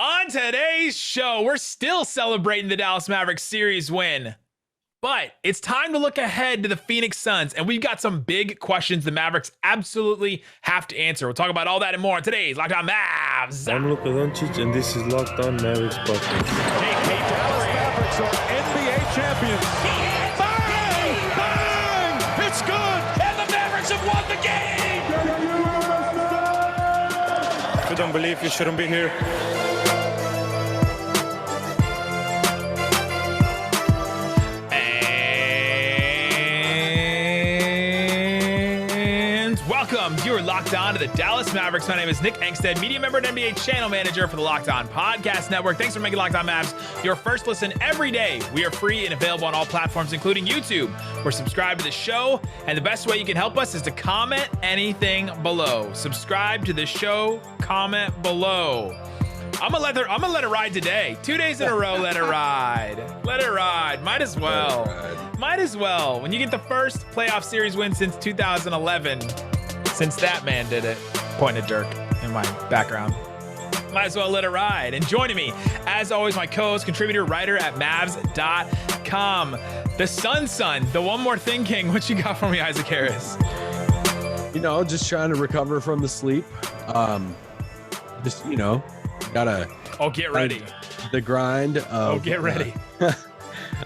On today's show, we're still celebrating the Dallas Mavericks series win, but it's time to look ahead to the Pheonix Suns, and we've got some big questions the Mavericks absolutely have to answer. We'll talk about all that and more on today's Locked On Mavs. I'm Luka Doncic, and this is Locked On Mavericks podcast. Hey, Dallas Mavericks are NBA champions. Bang! Bang! It's good! And the Mavericks have won the game! If you don't believe, you shouldn't be here. You're locked on to the Dallas Mavericks. My name is Nick Angstadt, media member and NBA channel manager for the Locked On Podcast Network. Thanks for making Locked On Mavs your first listen every day. We are free and available on all platforms, including YouTube. We're subscribed to the show, and the best way you can help us is to comment anything below. Subscribe to the show, comment below. I'm gonna let it ride today. 2 days in a row, let it ride. Let it ride. Might as well. Might as well. When you get the first playoff series win since 2011. Since that man did it, pointing a jerk in my background. Might as well let it ride. And joining me, as always, my co-host, contributor, writer at Mavs.com. The Son, the One More Thing King. What you got for me, Isaac Harris? You know, just trying to recover from the sleep. Gotta. Oh, get ready. The grind of. Get ready.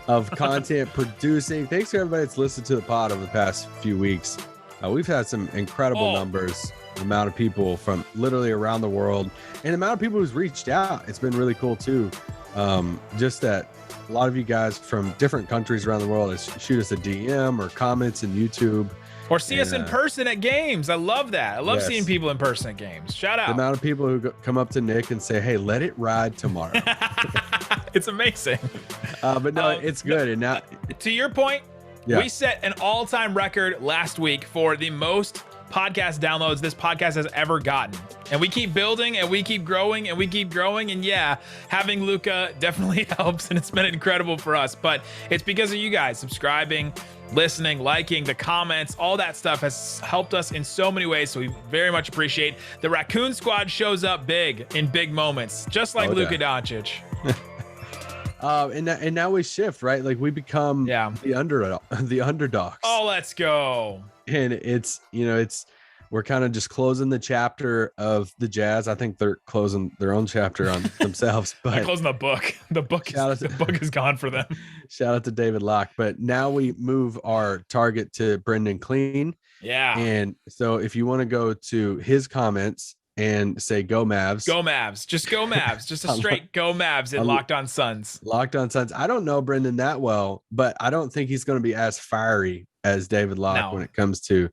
Of content producing. Thanks to everybody that's listened to the pod over the past few weeks. We've had some incredible numbers, the amount of people from literally around the world, and the amount of people who's reached out. It's been really cool too. Just that a lot of you guys from different countries around the world shoot us a DM or comments in YouTube. Or see us in person at games. I love that. I love seeing people in person at games. Shout out. The amount of people who come up to Nick and say, hey, let it ride tomorrow. It's amazing. But no, it's good. And now, to your point, yeah. We set an all-time record last week for the most podcast downloads this podcast has ever gotten. And we keep building and we keep growing and we keep growing. And yeah, having Luka definitely helps, and it's been incredible for us. But it's because of you guys subscribing, listening, liking, the comments, all that stuff has helped us in so many ways. So we very much appreciate. The Raccoon Squad shows up big in big moments, just like Luka Doncic. And now we shift, right? Like we become the underdogs. Oh, let's go. And we're kind of just closing the chapter of the Jazz. I think they're closing their own chapter on themselves, but they're closing the book. The book is gone for them. Shout out to David Locke. But now we move our target to Brendan Clean. Yeah. And so if you want to go to his comments and say go Mavs. Go Mavs. Just go Mavs. Just a straight go Mavs in Locked On Suns. Locked On Suns. I don't know Brendan that well, but I don't think he's going to be as fiery as David Locke when it comes to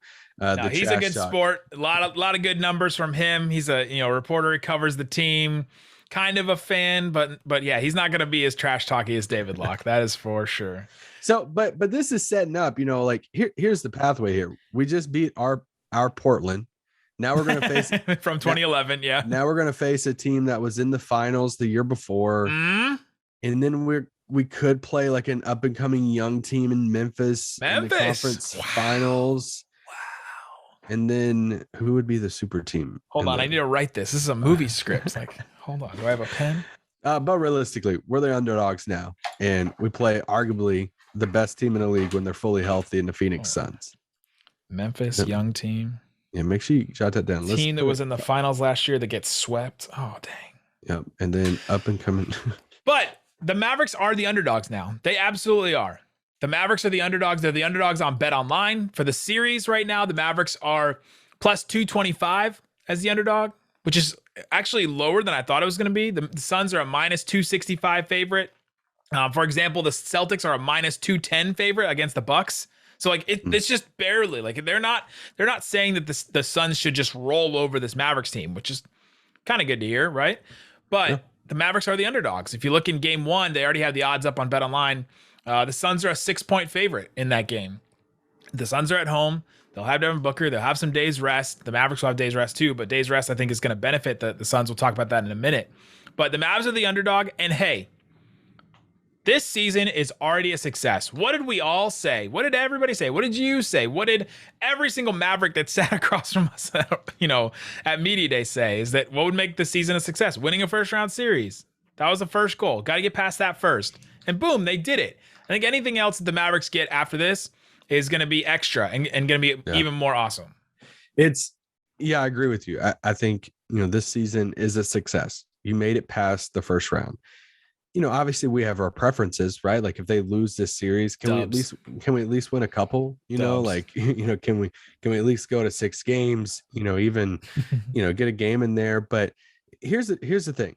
he's a good sport. A lot of good numbers from him. He's a reporter who covers the team. Kind of a fan, but yeah, he's not going to be as trash talky as David Locke. That is for sure. So, but this is setting up, like here's the pathway here. We just beat our Portland. Now we're going to face from 2011. Now we're going to face a team that was in the finals the year before. And then we could play like an up and coming young team in Memphis. In the conference finals. Wow. And then who would be the super team? Hold on. I need to write this. This is a movie script. Like, hold on. Do I have a pen? But realistically, we're the underdogs now. And we play arguably the best team in the league when they're fully healthy in the Pheonix Suns. Memphis, young team. Yeah, make sure you jot that down. Team that was in the finals last year that gets swept. Oh, dang. Yep. And then up and coming. But the Mavericks are the underdogs now. They absolutely are. The Mavericks are the underdogs. They're the underdogs on BetOnline. For the series right now, the Mavericks are plus 225 as the underdog, which is actually lower than I thought it was going to be. The Suns are a minus 265 favorite. For example, the Celtics are a minus 210 favorite against the Bucks. So like it's just barely, like they're not saying that the Suns should just roll over this Mavericks team, which is kind of good to hear, right? But the Mavericks are the underdogs. If you look in game one, they already have the odds up on BetOnline. The Suns are a 6-point favorite in that game. The Suns are at home. They'll have Devin Booker. They'll have some days rest. The Mavericks will have days rest too, but days rest I think is going to benefit the Suns. We'll talk about that in a minute. But the Mavs are the underdog, and hey, This season is already a success. What did we all say? What did everybody say? What did you say? What did every single Maverick that sat across from us, at Media Day say? Is that what would make the season a success? Winning a first round series. That was the first goal. Got to get past that first. And boom, they did it. I think anything else that the Mavericks get after this is going to be extra and going to be even more awesome. I agree with you. I think, this season is a success. You made it past the first round. Obviously we have our preferences, right? Like if they lose this series, can we at least win a couple? Can we at least go to 6 games? Even get a game in there. But here's the thing: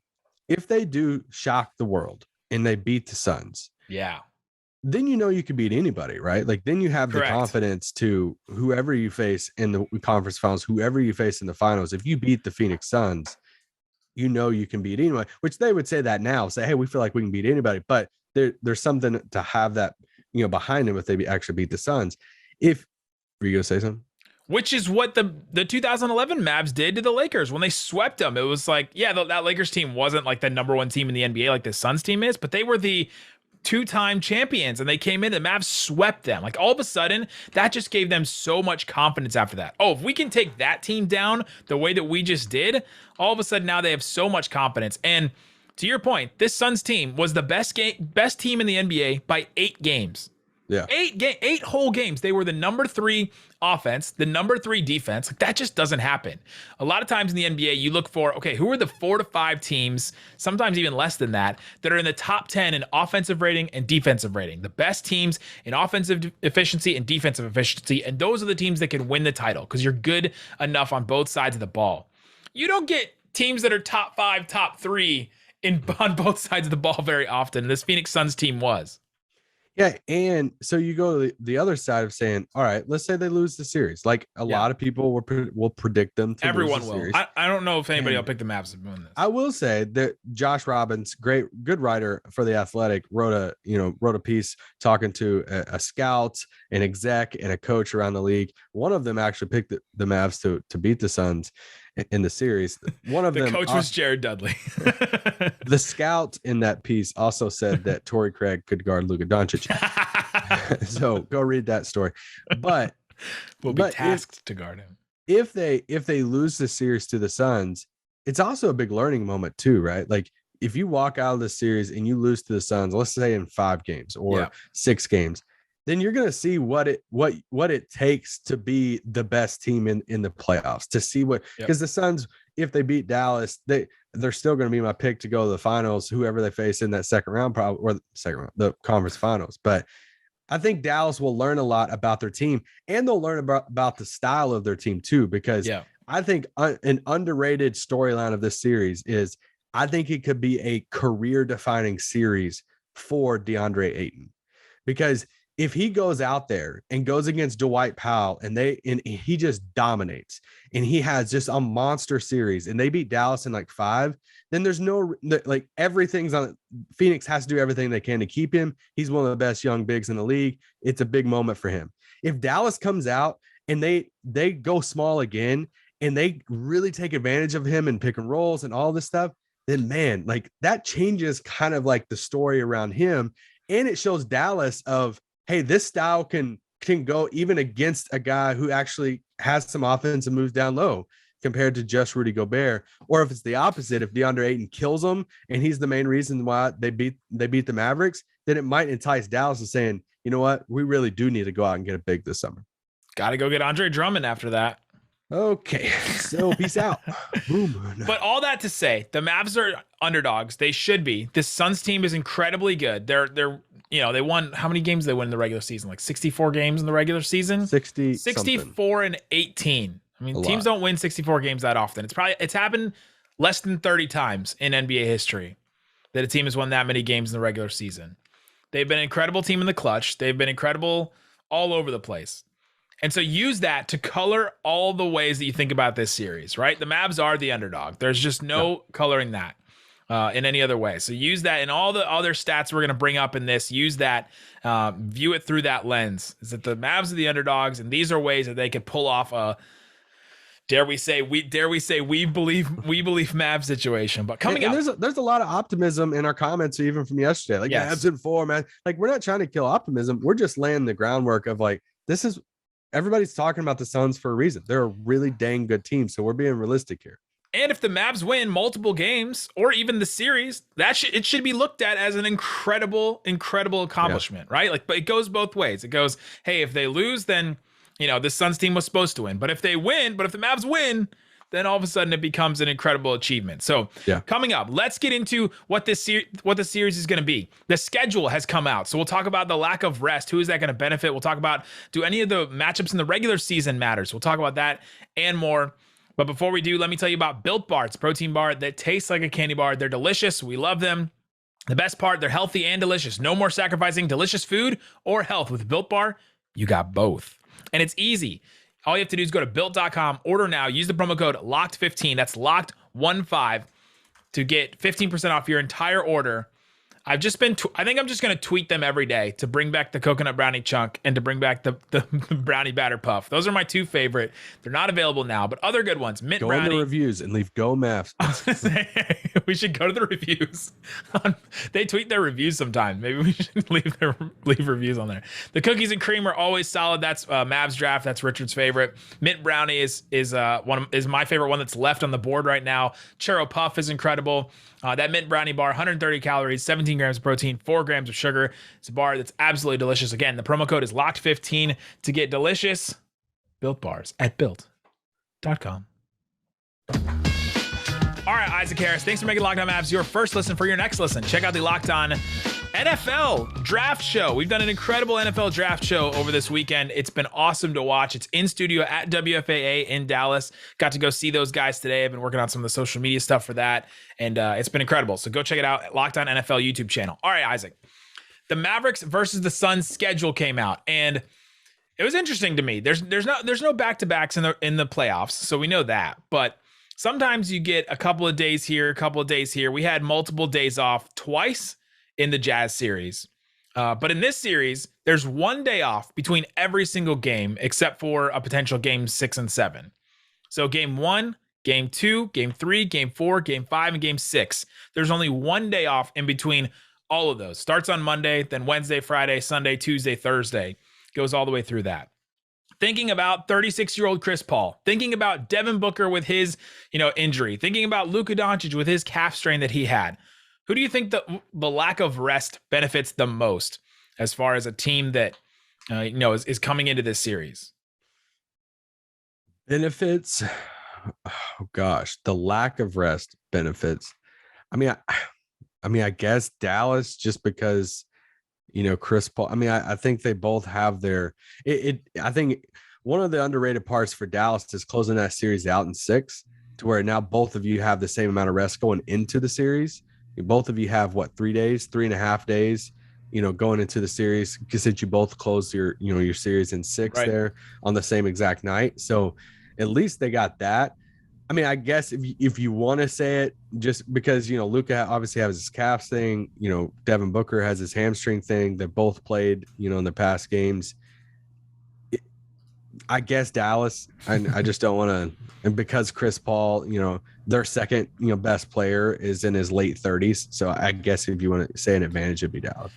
if they do shock the world and they beat the Suns, then you could beat anybody, right? Like then you have the confidence to whoever you face in the conference finals, whoever you face in the finals. If you beat the Phoenix Suns, you can beat anyone, which they would say that now, say, hey, we feel like we can beat anybody, but there's something to have that, behind them if they actually beat the Suns. Were you going to say something? Which is what the 2011 Mavs did to the Lakers when they swept them. It was like, that Lakers team wasn't like the number 1 team in the NBA like the Suns team is, but they were the 2-time champions and they came in, the Mavs swept them. Like all of a sudden, that just gave them so much confidence after that. Oh, if we can take that team down the way that we just did, all of a sudden now they have so much confidence. And to your point, this Suns team was the best team in the NBA by 8 games. Yeah. 8 whole games. They were the number 3 offense, the number 3 defense. Like that just doesn't happen. A lot of times in the NBA, you look for, okay, who are the 4 to 5 teams, sometimes even less than that are in the top 10 in offensive rating and defensive rating. The best teams in offensive efficiency and defensive efficiency. And those are the teams that can win the title because you're good enough on both sides of the ball. You don't get teams that are top 5, top 3 on both sides of the ball very often. This Phoenix Suns team was. Yeah, and so you go to the other side of saying, all right, let's say they lose the series. Like a lot of people will predict them to Everyone lose the will. series. I don't know if anybody will pick the Mavs to win this. I will say that Josh Robbins, good writer for The Athletic, wrote a piece talking to a scout, an exec, and a coach around the league. One of them actually picked the Mavs to beat the Suns in the series. One of them, coach was Jared Dudley. The scout in that piece also said that Torrey Craig could guard Luka Doncic. So go read that story. But we'll be tasked to guard him. If they lose the series to the Suns, it's also a big learning moment too, right? Like if you walk out of the series and you lose to the Suns, let's say in 5 games or 6 games, then you're going to see what it takes to be the best team in the playoffs, to see because the Suns, if they beat Dallas, they're still going to be my pick to go to the finals, whoever they face in that second round, the conference finals. But I think Dallas will learn a lot about their team, and they'll learn about the style of their team too, because I think an underrated storyline of this series is I think it could be a career defining series for DeAndre Ayton, because if he goes out there and goes against Dwight Powell and he just dominates and he has just a monster series and they beat Dallas in like 5, then there's everything's on. Phoenix has to do everything they can to keep him. He's one of the best young bigs in the league. It's a big moment for him. If Dallas comes out and they go small again and they really take advantage of him and pick and rolls and all this stuff, then man, like that changes kind of like the story around him. And it shows Dallas of, hey, this style can go even against a guy who actually has some offense and moves down low compared to just Rudy Gobert. Or if it's the opposite, if DeAndre Ayton kills him and he's the main reason why they beat the Mavericks, then it might entice Dallas to saying, you know what, we really do need to go out and get a big this summer. Got to go get Andre Drummond after that. Okay, so peace out. Boom. But all that to say, the Mavs are underdogs. They should be. This Suns team is incredibly good. They're they won, how many games did they win in the regular season? Like 64 games in the regular season? 64 and 18. I mean, teams don't win 64 games that often. It's happened less than 30 times in NBA history that a team has won that many games in the regular season. They've been an incredible team in the clutch. They've been incredible all over the place. And so use that to color all the ways that you think about this series, right? The Mavs are the underdog. There's just no coloring that in any other way. So use that in all the other stats we're going to bring up in this. Use that, view it through that lens. Is that the Mavs are the underdogs, and these are ways that they could pull off a Dare we say we believe Mavs situation. But coming up, there's a lot of optimism in our comments even from yesterday. Like Mavs in 4, man. Like we're not trying to kill optimism. We're just laying the groundwork of like this is everybody's talking about the Suns for a reason. They're a really dang good team, so we're being realistic here. And if the Mavs win multiple games or even the series, it should be looked at as an incredible accomplishment, right? Like, but it goes both ways. It goes, hey, if they lose, then this Suns team was supposed to win. But if the Mavs win, then all of a sudden it becomes an incredible achievement. So coming up, let's get into what the series is going to be. The schedule has come out. So we'll talk about the lack of rest. Who is that going to benefit? We'll talk about, do any of the matchups in the regular season matters? We'll talk about that and more. But before we do, let me tell you about Built Bar. It's a protein bar that tastes like a candy bar. They're delicious. We love them. The best part, they're healthy and delicious. No more sacrificing delicious food or health. With Built Bar, you got both. And it's easy. All you have to do is go to built.com, order now, use the promo code LOCKED15, that's LOCKED15, to get 15% off your entire order. I think I'm just going to tweet them every day to bring back the coconut brownie chunk and to bring back the brownie batter puff. Those are my two favorite. They're not available now, but other good ones. Mint brownie. Go in the reviews and leave Go Mavs. We should go to the reviews. They tweet their reviews sometimes. Maybe we should leave reviews on there. The cookies and cream are always solid. That's Mavs draft. That's Richard's favorite. Mint brownie is my favorite one that's left on the board right now. Churro puff is incredible. That mint brownie bar, 130 calories, 17 grams of protein, 4 grams of sugar. It's a bar that's absolutely delicious. Again, the promo code is LOCKED15 to get delicious Built Bars at built.com. All right, Isaac Harris, thanks for making Locked On Mavs your first listen. For your next listen, check out the Locked On NFL draft show. We've done an incredible NFL draft show over this weekend. It's been awesome to watch. It's in studio at WFAA in Dallas. Got to go see those guys today. I've been working on some of the social media stuff for that, and it's been incredible. So go check it out at Locked On NFL YouTube channel. All right, Isaac. The Mavericks versus the Suns schedule came out, and it was interesting to me. There's no back-to-backs in the playoffs, so we know that. But sometimes you get a couple of days here, a couple of days here. We had multiple days off twice in the Jazz series. But in this series, there's 1 day off between every single game, except for a potential game 6 and 7. So game 1, game 2, game 3, game 4, game 5, and game 6. There's only 1 day off in between all of those. Starts on Monday, then Wednesday, Friday, Sunday, Tuesday, Thursday. Goes all the way through that. Thinking about 36-year-old Chris Paul, thinking about Devin Booker with his, injury, thinking about Luka Doncic with his calf strain that he had. Who do you think the lack of rest benefits the most as far as a team that, is coming into this series? Benefits? Oh gosh, the lack of rest benefits. I guess Dallas, just because, Chris Paul. I think they both have their. I think one of the underrated parts for Dallas is closing that series out in 6, to where now both of you have the same amount of rest going into the series. Both of you have 3 days, 3.5 days, going into the series, because since you both closed your series in 6 right there on the same exact night. So at least they got that. I guess if you want to say it, just because, Luka obviously has his calf thing, Devin Booker has his hamstring thing. They both played, in the past games. I guess Dallas, I just don't want to, and because Chris Paul, their second, best player is in his late 30s. So I guess if you want to say an advantage, it'd be Dallas.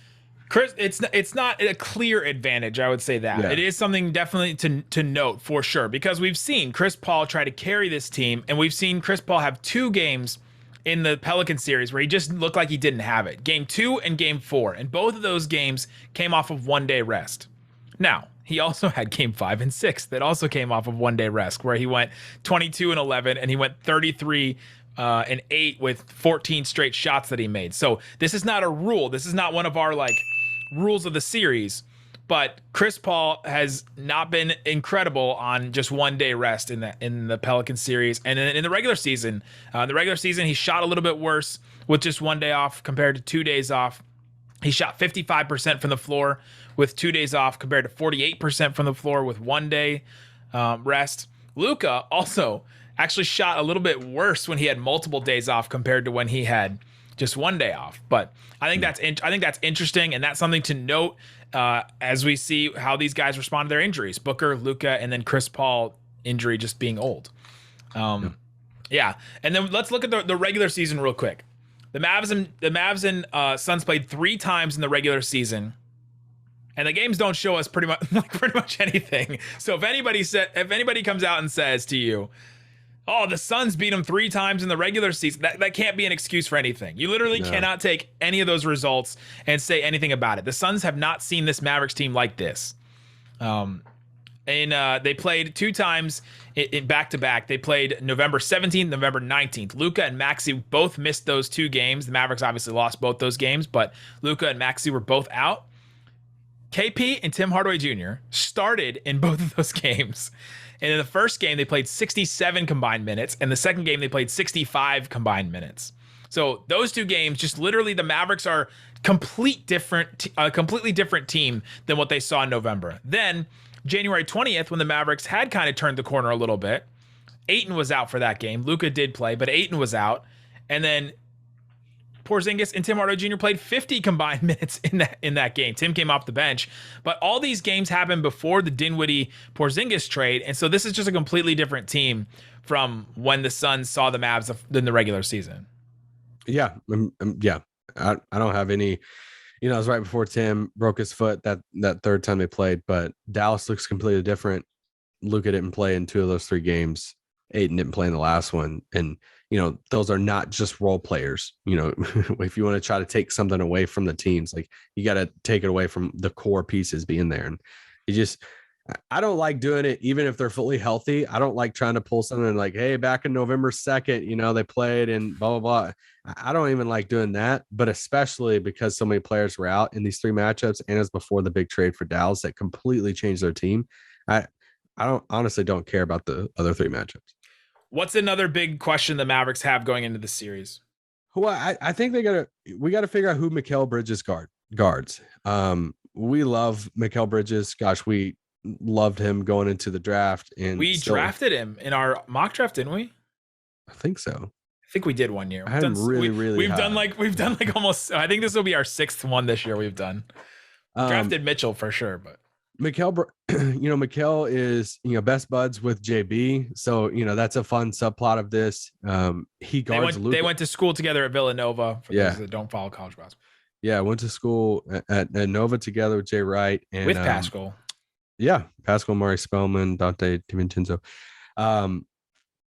Chris, it's not a clear advantage, I would say that. Yeah. It is something definitely to note for sure, because we've seen Chris Paul try to carry this team, and we've seen Chris Paul have 2 games in the Pelican series where he just looked like he didn't have it. Game 2 and game 4, and both of those games came off of 1 day rest. Now, he also had game 5 and 6 that also came off of 1 day rest, where he went 22 and 11, and he went 33 and 8 with 14 straight shots that he made. So this is not a rule. This is not one of our rules of the series, but Chris Paul has not been incredible on just 1 day rest in the Pelican series. And in the regular season, he shot a little bit worse with just 1 day off compared to 2 days off. He shot 55% from the floor with 2 days off compared to 48% from the floor with 1 day rest. Luka also actually shot a little bit worse when he had multiple days off compared to when he had just 1 day off. But I think that's interesting, and that's something to note as we see how these guys respond to their injuries. Booker, Luka, and then Chris Paul injury just being old. Yeah, and then let's look at the regular season real quick. The Mavs and Suns played 3 times in the regular season, and the games don't show us pretty much anything. So if anybody comes out and says to you, "Oh, the Suns beat them 3 times in the regular season," that can't be an excuse for anything. You literally cannot take any of those results and say anything about it. The Suns have not seen this Mavericks team like this. And they played 2 times in back-to-back. They played November 17th, November 19th. Luka and Maxey both missed those 2 games. The Mavericks obviously lost both those games, but Luka and Maxey were both out. KP and Tim Hardaway Jr. started in both of those games. And in the first game, they played 67 combined minutes. And the second game, they played 65 combined minutes. So those 2 games, just literally the Mavericks are a completely different team than what they saw in November. Then January 20th, when the Mavericks had kind of turned the corner a little bit, Ayton was out for that game. Luka did play, but Ayton was out. And then Porzingis and Tim Hardaway Jr. played 50 combined minutes in that game. Tim came off the bench. But all these games happened before the Dinwiddie-Porzingis trade, and so this is just a completely different team from when the Suns saw the Mavs in the regular season. Yeah, I don't have any. It was right before Tim broke his foot that third time they played, but Dallas looks completely different. Luka didn't play in 2 of those 3 games. Ayton didn't play in the last one. And, those are not just role players. If you want to try to take something away from the teams, like you got to take it away from the core pieces being there. And I don't like doing it, even if they're fully healthy. I don't like trying to pull something like, hey, back in November 2nd, they played and blah, blah, blah. I don't even like doing that, but especially because so many players were out in these 3 matchups, and it was before the big trade for Dallas that completely changed their team. I honestly don't care about the other 3 matchups. What's another big question the Mavericks have going into the series? Well, I think we got to figure out who Mikal Bridges guards. We love Mikal Bridges. Gosh, we loved him going into the draft, and we drafted him in our mock draft, didn't we? I think so. I think we did one year. We've done like almost. I think this will be our 6th one this year. We've done drafted Mitchell for sure, but Mikal is best buds with JB, so that's a fun subplot of this. He guards Luka. They went to school together at Villanova. For those that don't follow college basketball. Yeah, went to school at Nova together with Jay Wright and with Pascal. Yeah, Pascal, Murray Spellman, Dante DiVincenzo.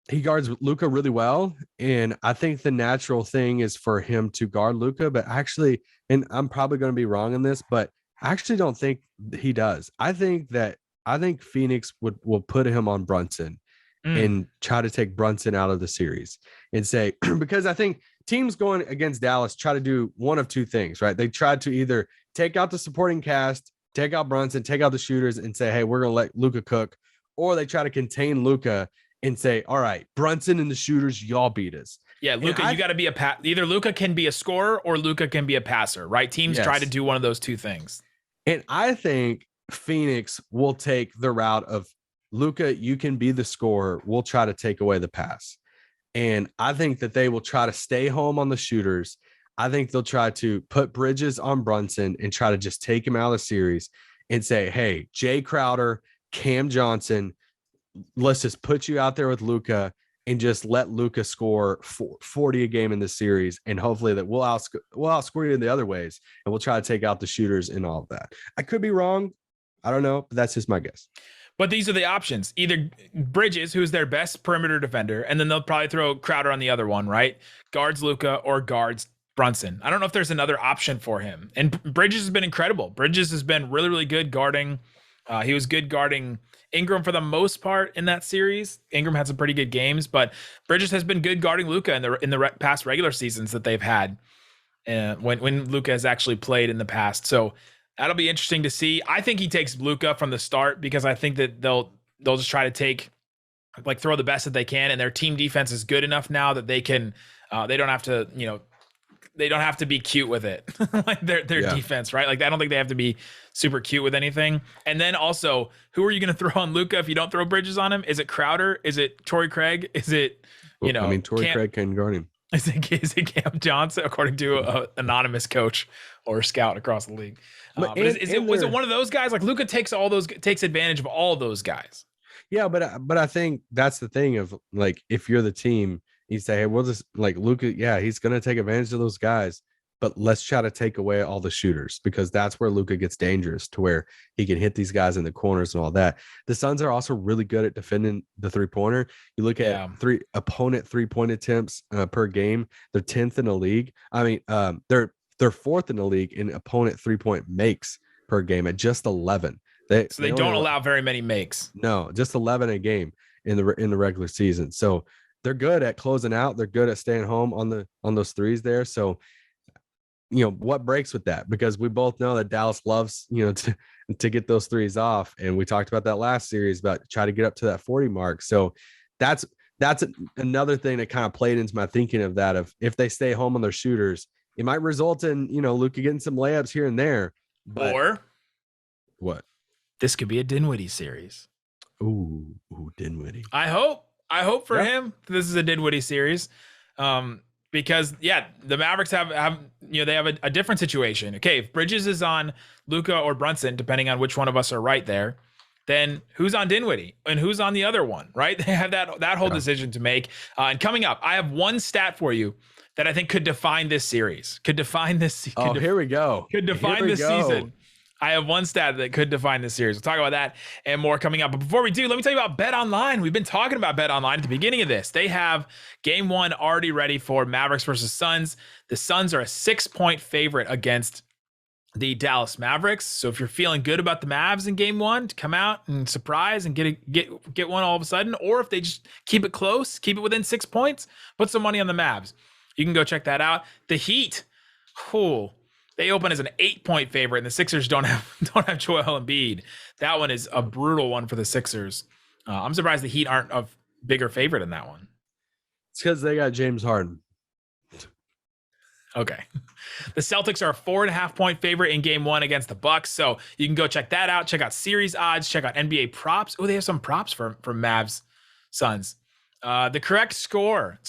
He guards Luka really well, and I think the natural thing is for him to guard Luka, but actually, and I'm probably going to be wrong in this, but I actually don't think he does. I think Pheonix will put him on Brunson and try to take Brunson out of the series and say, because I think teams going against Dallas try to do one of 2 things, right? They try to either take out the supporting cast, take out Brunson, take out the shooters, and say, hey, we're going to let Luka cook. Or they try to contain Luka and say, all right, Brunson and the shooters, y'all beat us. Yeah, Luka, you got to be either Luka can be a scorer or Luka can be a passer, right? Teams try to do one of those 2 things. And I think Pheonix will take the route of Luka, you can be the scorer. We'll try to take away the pass. And I think that they will try to stay home on the shooters. I think they'll try to put Bridges on Brunson and try to just take him out of the series and say, hey, Jay Crowder, Cam Johnson, let's just put you out there with Luka and just let Luka score 40 a game in this series. And hopefully that we'll outscore you in the other ways. And we'll try to take out the shooters and all of that. I could be wrong. I don't know, but that's just my guess. But these are the options. Either Bridges, who's their best perimeter defender, and then they'll probably throw Crowder on the other one, right? Guards Luka or guards Brunson. I don't know if there's another option for him. And Bridges has been incredible. Bridges has been really, really good guarding. He was good guarding Ingram for the most part in that series. Ingram had some pretty good games, but Bridges has been good guarding Luka in the past regular seasons that they've had, when Luka has actually played in the past. So that'll be interesting to see. I think he takes Luka from the start because I think that they'll just try to throw the best that they can, and their team defense is good enough now that they can they don't have to be cute with it. Like their defense, right? Like I don't think they have to be super cute with anything. And then also, who are you going to throw on Luka if you don't throw Bridges on him? Is it Crowder? Is it Torrey Craig? Is it Torrey Craig can guard him. Is it Cam Johnson, according to an anonymous coach or scout across the league? Was it one of those guys? Like Luka takes advantage of all those guys. Yeah, but I think that's the thing of like if you're the team, you say, hey, we'll just like Luka, yeah, he's gonna take advantage of those guys, but let's try to take away all the shooters because that's where Luka gets dangerous to where he can hit these guys in the corners and all that. The Suns are also really good at defending the three-pointer. You look at opponent three-point attempts per game, they're 10th in the league. I mean, they're fourth in the league in opponent three-point makes per game at just 11. They don't allow very many makes. No, just 11 a game in the regular season. So they're good at closing out. They're good at staying home on those threes there. So, what breaks with that? Because we both know that Dallas loves, to get those threes off. And we talked about that last series about try to get up to that 40 mark. So that's another thing that kind of played into my thinking of that, of if they stay home on their shooters, it might result in, Luka getting some layups here and there. But or what? This could be a Dinwiddie series. Ooh, Dinwiddie. I hope for him this is a Dinwiddie series. Because the Mavericks have they have a different situation. Okay, if Bridges is on Luka or Brunson, depending on which one of us are right there, then who's on Dinwiddie and who's on the other one, right? They have that whole decision to make. And coming up, I have one stat for you that I think could define this series. Here we go. Could define this season. I have one stat that could define this series. We'll talk about that and more coming up. But before we do, let me tell you about BetOnline. We've been talking about BetOnline at the beginning of this. They have game one already ready for Mavericks versus Suns. The Suns are a 6-point favorite against the Dallas Mavericks. So if you're feeling good about the Mavs in game one, to come out and surprise and get one all of a sudden, or if they just keep it close, keep it within 6 points, put some money on the Mavs. You can go check that out. The Heat, cool. They open as an 8-point favorite, and the Sixers don't have Joel Embiid. That one is a brutal one for the Sixers. I'm surprised the Heat aren't a bigger favorite in that one. It's because they got James Harden. Okay. The Celtics are a 4.5-point favorite in game one against the Bucks. So you can go check that out. Check out series odds. Check out NBA props. Oh, they have some props for Mavs Suns. The correct score,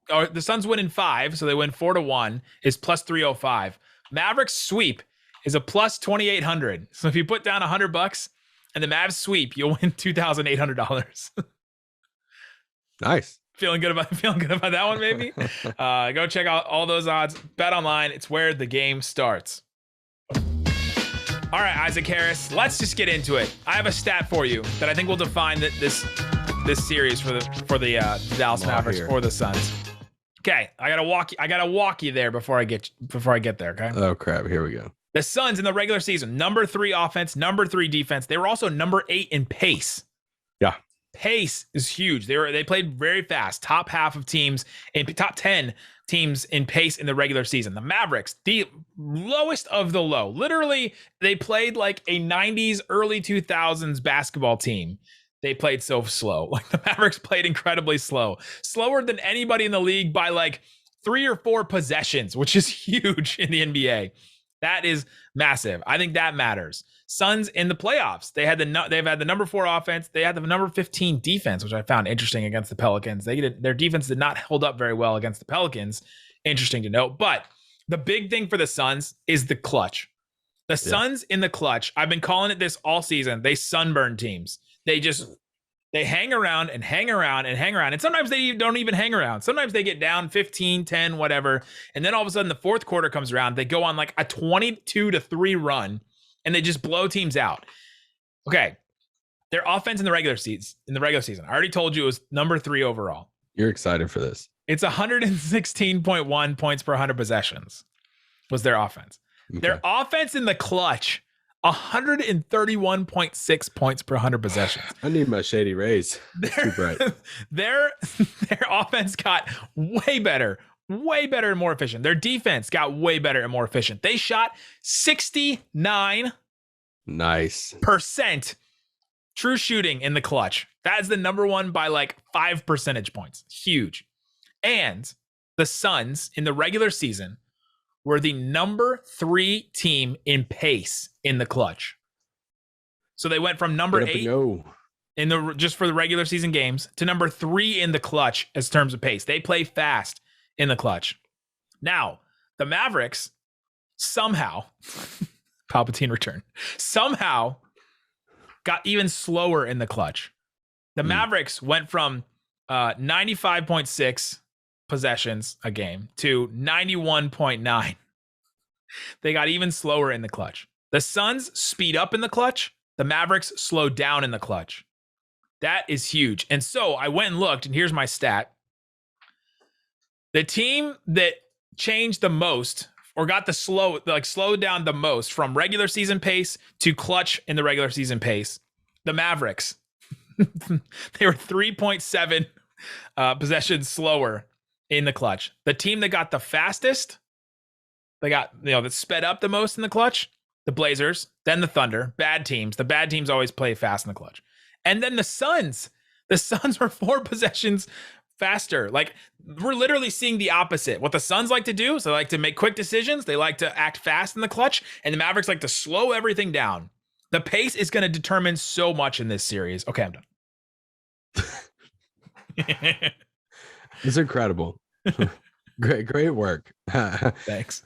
the Suns win in 5, so they win 4-1, is plus 305. Mavericks sweep is a plus 2,800. So if you put down $100 and the Mavs sweep, you'll win $2,800. Nice. Feeling good about that one, maybe. Go check out all those odds. BetOnline, it's where the game starts. All right, Isaac Harris, let's just get into it. I have a stat for you that I think will define this series for the Dallas Mavericks or the Suns. Okay, I gotta walk you there before I get there. Okay. Oh crap! Here we go. The Suns in the regular season, number 3 offense, number 3 defense. They were also number 8 in pace. Yeah, pace is huge. They played very fast. Top 10 teams in pace in the regular season. The Mavericks, the lowest of the low. Literally, they played like a 90s, early 2000s basketball team. They played so slow. Like the Mavericks played incredibly slow, slower than anybody in the league by like 3 or 4 possessions, which is huge in the NBA. That is massive. I think that matters. Suns in the playoffs, they've had the number 4 offense. They had the number 15 defense, which I found interesting against the Pelicans. Their defense did not hold up very well against the Pelicans. Interesting to note. But the big thing for the Suns is the clutch. The Suns in the clutch. I've been calling it this all season. They sunburn teams. They hang around and hang around and hang around. And sometimes they don't even hang around. Sometimes they get down 15, 10, whatever. And then all of a sudden the fourth quarter comes around. They go on like a 22-3 run and they just blow teams out. Okay. Their offense in the regular season. I already told you it was number 3 overall. You're excited for this. It's 116.1 points per 100 possessions was their offense. Okay. Their offense in the clutch, 131.6 points per 100 possessions. I need my shady rays. It's too bright. Their offense got way better and more efficient. Their defense got way better and more efficient. They shot 69% true shooting in the clutch. That is the number 1 by like 5 percentage points. Huge. And the Suns in the regular season were the number 3 team in pace in the clutch. So they went from number 8 just for the regular season games to number 3 in the clutch as terms of pace. They play fast in the clutch. Now, the Mavericks somehow, Palpatine return, somehow got even slower in the clutch. The Mavericks went from 95.6 possessions a game to 91.9. They got even slower in the clutch. The Suns speed up in the clutch. The Mavericks slow down in the clutch. That is huge. And so I went and looked, and here's my stat. The team that changed the most or got slowed down the most from regular season pace to clutch in the regular season pace, the Mavericks. They were 3.7 possessions slower in the clutch. The team that got the fastest, that sped up the most in the clutch, the Blazers, then the Thunder. Bad teams. The bad teams always play fast in the clutch. And then the Suns. The Suns were 4 possessions faster. Like, we're literally seeing the opposite. What the Suns like to do is they like to make quick decisions. They like to act fast in the clutch. And the Mavericks like to slow everything down. The pace is going to determine so much in this series. Okay, I'm done. It's incredible. Great work. Thanks.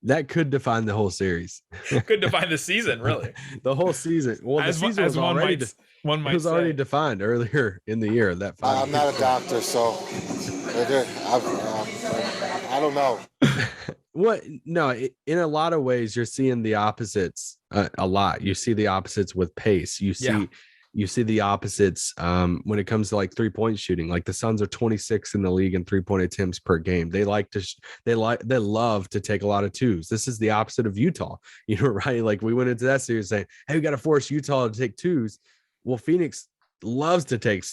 That could define the whole series. Could define the season, really. The whole seson. Well, the season was already already defined earlier in the year. That I'm not a doctor, so I don't know. What? No, in a lot of ways, you're seeing the opposites a lot. You see the opposites with pace. You see the opposites when it comes to like 3-point shooting. Like the Suns are 26 in the league in 3-point attempts per game. They love to take a lot of twos. This is the opposite of Utah, right? Like we went into that series saying, hey, we got to force Utah to take twos. Well, Phoenix loves to take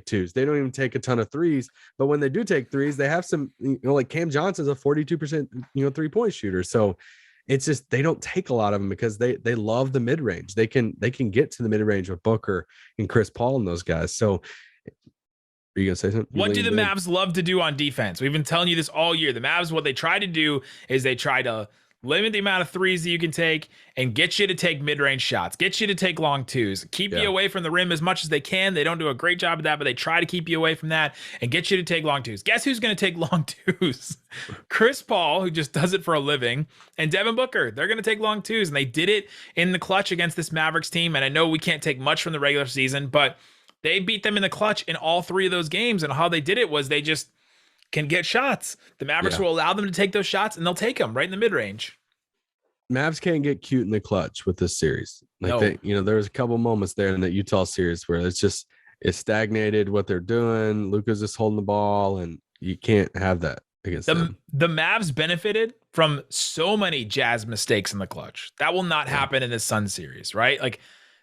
twos. They don't even take a ton of threes, but when they do take threes, they have some, like Cam Johnson's a 42%, 3-point shooter. So it's just they don't take a lot of them because they love the mid range. They can get to the mid range with Booker and Chris Paul and those guys. So are you gonna say something? What do the Mavs love to do on defense? We've been telling you this all year. The Mavs, what they try to do is they try to limit the amount of threes that you can take and get you to take mid-range shots, get you to take long twos, keep you away from the rim as much as they can. They don't do a great job of that, but they try to keep you away from that and get you to take long twos. Guess who's going to take long twos? Chris Paul, who just does it for a living, and Devin Booker. They're going to take long twos, and they did it in the clutch against this Mavericks team. And I know we can't take much from the regular season, but they beat them in the clutch in all 3 of those games. And how they did it was they just can get shots. The Mavericks will allow them to take those shots, and they'll take them right in the mid-range. Mavs can't get cute in the clutch with this series. Like there was a couple moments there in that Utah series where it's stagnated what they're doing. Luka's just holding the ball, and you can't have that against them. The Mavs benefited from so many Jazz mistakes in the clutch. That will not happen in this Suns series, right? Like,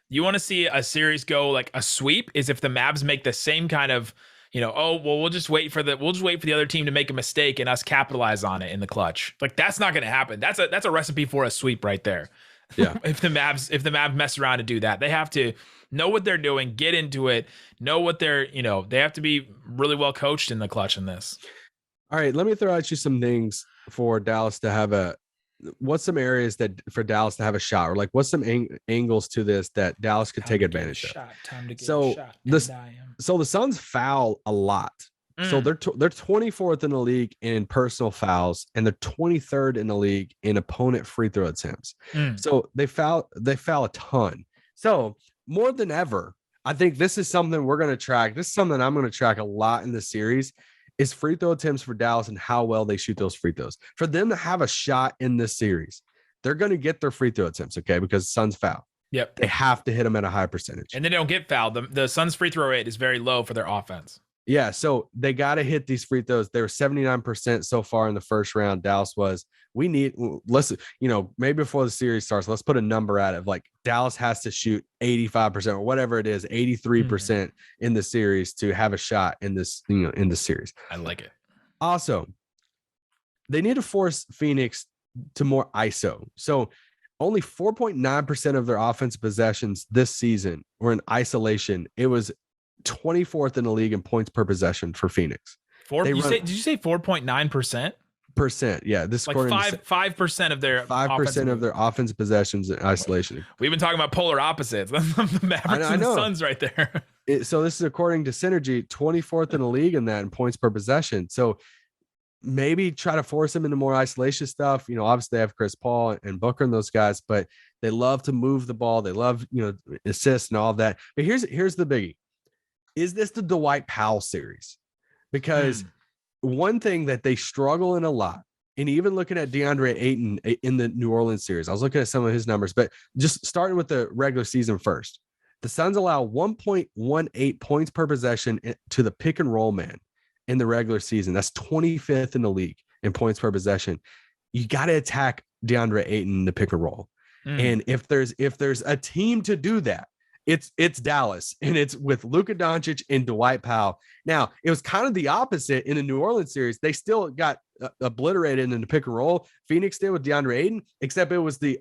you want to see a series go like a sweep is if the Mavs make the same kind of, we'll just wait for the other team to make a mistake and us capitalize on it in the clutch. Like, that's not going to happen. That's a recipe for a sweep right there. Yeah. if the Mavs mess around and do that, they have to know what they're doing, get into it, know what they're, they have to be really well coached in the clutch in this. All right, let me throw at you some things for Dallas to have what's some areas that for Dallas to have a shot, or like what's some angles to this that Dallas could take advantage of. So the Suns foul a lot. So they're 24th in the league in personal fouls, and they're 23rd in the league in opponent free throw attempts. So they foul a ton. So more than ever, I think this is something we're going to track. This is something I'm going to track a lot in the series. Is free throw attempts for Dallas and how well they shoot those free throws. For them to have a shot in this series, they're going to get their free throw attempts, okay? Because Suns foul. Yep. They have to hit them at a high percentage. And they don't get fouled. The Suns free throw rate is very low for their offense. Yeah, so they got to hit these free throws. They were 79% so far in the first round. Dallas was. Maybe before the series starts, let's put a number at it. Like Dallas has to shoot 85% or whatever it is, 83% in the series to have a shot in this, in the series. I like it. Also, they need to force Phoenix to more ISO. So only 4.9% of their offensive possessions this season were in isolation. It was 24th in the league in points per possession for Phoenix. Did you say 4.9%? Yeah, this like 5% of their 5% of their offensive possessions in isolation. We've been talking about polar opposites. The Mavericks and the Suns right there. So this is according to Synergy, 24th in the league in that in points per possession. So maybe try to force him into more isolation stuff. Obviously they have Chris Paul and Booker and those guys, but they love to move the ball. They love, assist and all of that. But here's the biggie. Is this the Dwight Powell series? Because one thing that they struggle in a lot, and even looking at DeAndre Ayton in the New Orleans series, I was looking at some of his numbers, but just starting with the regular season first, the Suns allow 1.18 points per possession to the pick and roll man in the regular season. That's 25th in the league in points per possession. You got to attack DeAndre Ayton in the pick and roll. And if there's a team to do that, it's Dallas, and it's with Luka Doncic and Dwight Powell. Now, it was kind of the opposite in the New Orleans series. They still got obliterated in the pick and roll. Phoenix did with DeAndre Ayton, except it was the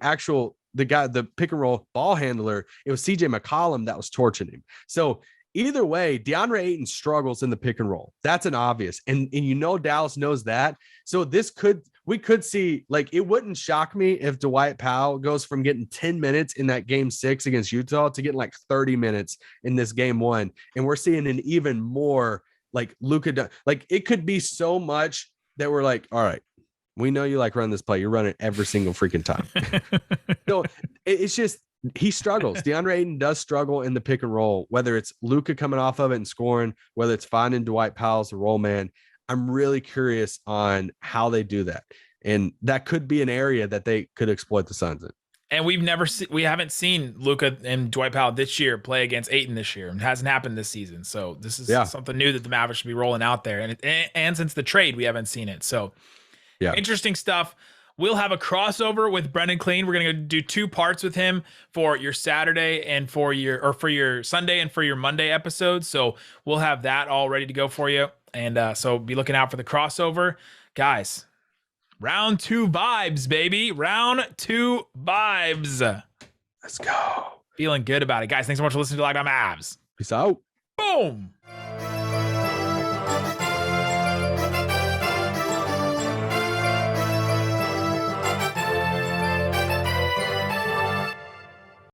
pick and roll ball handler. It was CJ McCollum that was torching him. So either way, DeAndre Ayton struggles in the pick and roll. That's an obvious. And Dallas knows that. So we could see, like, it wouldn't shock me if Dwight Powell goes from getting 10 minutes in that game 6 against Utah to getting like 30 minutes in this game 1. And we're seeing an even more like Luka, like it could be so much that we're like, all right, we know you like run this play. You're running every single freaking time. So it's just, he struggles. DeAndre Ayton does struggle in the pick and roll, whether it's Luka coming off of it and scoring, whether it's finding Dwight Powell as a roll man. I'm really curious on how they do that. And that could be an area that they could exploit the Suns in. And we haven't seen Luka and Dwight Powell this year play against Ayton this year. It hasn't happened this season. So this is something new that the Mavericks should be rolling out there. And since the trade, we haven't seen it. So interesting stuff. We'll have a crossover with Brendan Clean. We're going to do 2 parts with him for your Saturday and for your Sunday and for your Monday episodes. So we'll have that all ready to go for you. And so be looking out for the crossover. Guys, round 2 vibes, baby. Round 2 vibes. Let's go. Feeling good about it. Guys, thanks so much for listening to Locked On Mavs. Peace out. Boom.